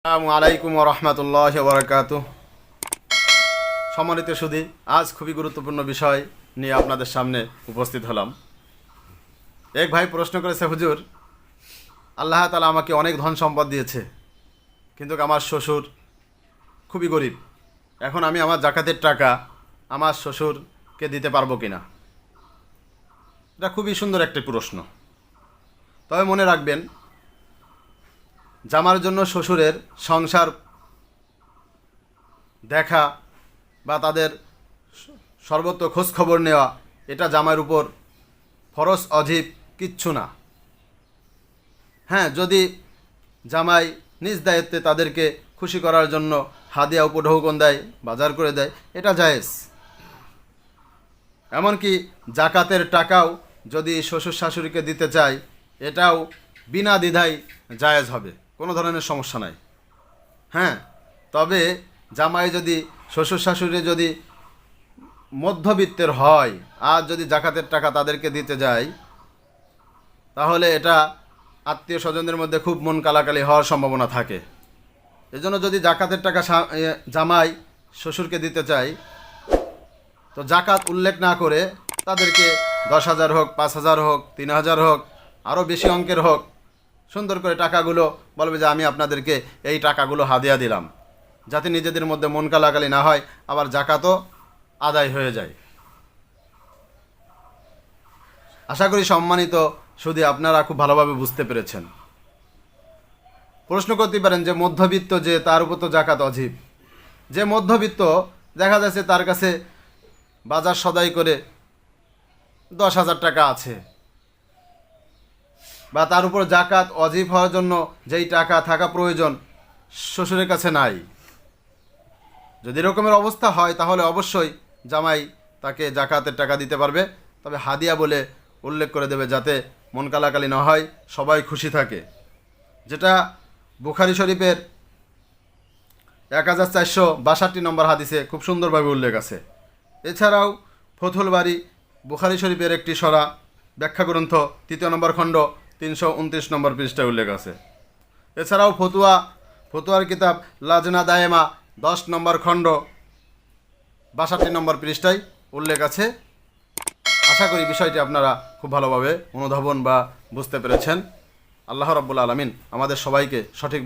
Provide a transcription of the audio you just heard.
আসসালামু আলাইকুম ওয়া রাহমাতুল্লাহি ওয়া বারাকাতুহু। সম্মানিত সুধী, আজ খুবই গুরুত্বপূর্ণ বিষয় নিয়ে আপনাদের সামনে উপস্থিত হলাম। এক ভাই প্রশ্ন করেছে, হুজুর, আল্লাহ তাআলা আমাকে অনেক ধন সম্পদ দিয়েছে, কিন্তু আমার শ্বশুর খুবই গরিব। এখন আমি আমার জাকাতের টাকা আমার শ্বশুরকে দিতে পারবো কিনা? এটা খুবই সুন্দর একটি প্রশ্ন। তবে মনে রাখবেন, জামার জন্য শ্বশুরের সংসার দেখা বা তাদের সর্বত্র খোঁজখবর নেওয়া, এটা জামাইয়ের উপর ফরজ অজিব কিচ্ছু না। হ্যাঁ, যদি জামাই নিজ দায়িত্বে তাদেরকে খুশি করার জন্য হাদিয়া উপঢৌকন দেয়, বাজার করে দেয়, এটা জায়েজ। এমনকি জাকাতের টাকাও যদি শ্বশুর শাশুড়িকে দিতে চায়, এটাও বিনা দ্বিধায় জায়েজ হবে, কোনো ধরনের সমস্যা নাই। হ্যাঁ, তবে জামাই যদি শ্বশুর শাশুড়ি যদি মধ্যবিত্তের হয় আর যদি জাকাতের টাকা তাদেরকে দিতে যায়, তাহলে এটা আত্মীয় স্বজনদের মধ্যে খুব মন কালাকালি হওয়ার সম্ভাবনা থাকে। এজন্য যদি জাকাতের টাকা জামাই শ্বশুরকে দিতে চায়, তো জাকাত উল্লেখ না করে তাদেরকে 10,000 হোক, 5,000 হোক, 3,000 হোক, আরও বেশি অঙ্কের হোক, সুন্দর করে টাকাগুলো বলবে যে আমি আপনাদেরকে এই টাকাগুলো হাদিয়া দিলাম, যাতে নিজেদের মধ্যে মন কালাকালি না হয়, আবার জাকাতও আদায় হয়ে যায়। আশা করি সম্মানিত শুধু আপনারা খুব ভালোভাবে বুঝতে পেরেছেন। প্রশ্ন করতে পারেন যে মধ্যবিত্ত, যে তার উপর তো জাকাত অজিব। যে মধ্যবিত্ত, দেখা যাচ্ছে তার কাছে বাজার সদাই করে 10,000 টাকা আছে, বা তার উপর জাকাত অজিব হওয়ার জন্য যেই টাকা থাকা প্রয়োজন শ্বশুরের কাছে নাই, যদি এরকমের অবস্থা হয়, তাহলে অবশ্যই জামাই তাকে জাকাতের টাকা দিতে পারবে। তবে হাদিয়া বলে উল্লেখ করে দেবে, যাতে মন কালাকালি না হয়, সবাই খুশি থাকে। যেটা বুখারী শরীফের 1462 নম্বর হাদিসে খুব সুন্দরভাবে উল্লেখ আছে। এছাড়াও ফতুল বারী বুখারী শরীফের একটি সরা ব্যাখ্যা গ্রন্থ 3 নম্বর খণ্ড 329 নম্বর পৃষ্ঠায় উল্লেখ আছে। এছাড়াও ফতুয়ার কিতাব লাজনা দায়েমা 10 নম্বর খণ্ড 62 নম্বর পৃষ্ঠায় উল্লেখ আছে। আশা করি বিষয়টি আপনারা খুব ভালোভাবে অনুধাবন বা বুঝতে পেরেছেন। আল্লাহ রাব্বুল আলামিন আমাদের সবাইকে সঠিক